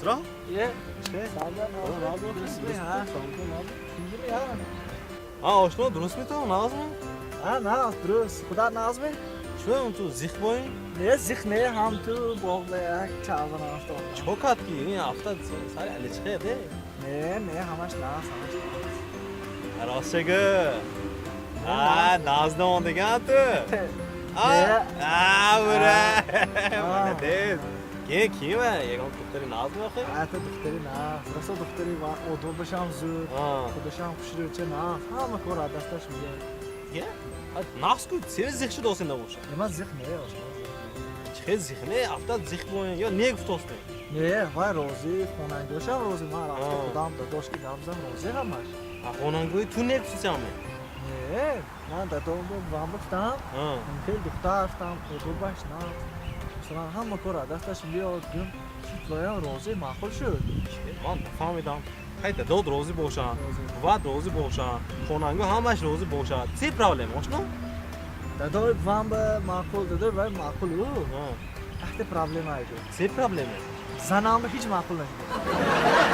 اسرا؟ یه آشنا درست میتونم نازم؟ نه درست خدا نازمه شو اون تو زیخ باین؟ نه زیخ نه هم تو باغ یک چاوان آفتاب چوکات کی این هفته سر علیچه ده؟ نه همش ناز راسته گه ناز نماندگه تو؟ بره ده کیمه یکم دختری ناز میخوای؟ حتی دختری نه راستا دختری و دو بشم زود خودشم خوشی رو چه نه همه کار دستش میگه ناز کن سر زیخ شد آسین نباشه من زیخ نه چه زیخ نه هفته زیخ باین یا نیگ فتوست نه وای روزی خوننگوشم روزی من رفته خودم داداش که دمزم روزی همش خوننگوی تو نیگ فتوست همه نه من دادم وام بفتم خیلی دختر رفتم دو باش نه مثلا همه کار دستش بیاد گم باید روزی معقول شد من فهمیدم خیلی داد روزی باشه و روزی باشه خوننگو همش روزی باشه چی پرابلم آشنا دادای وام به معقول دادای وای معقول او تحت پرابلم آیده چی پرابلمه زنم هیچ معقول نشده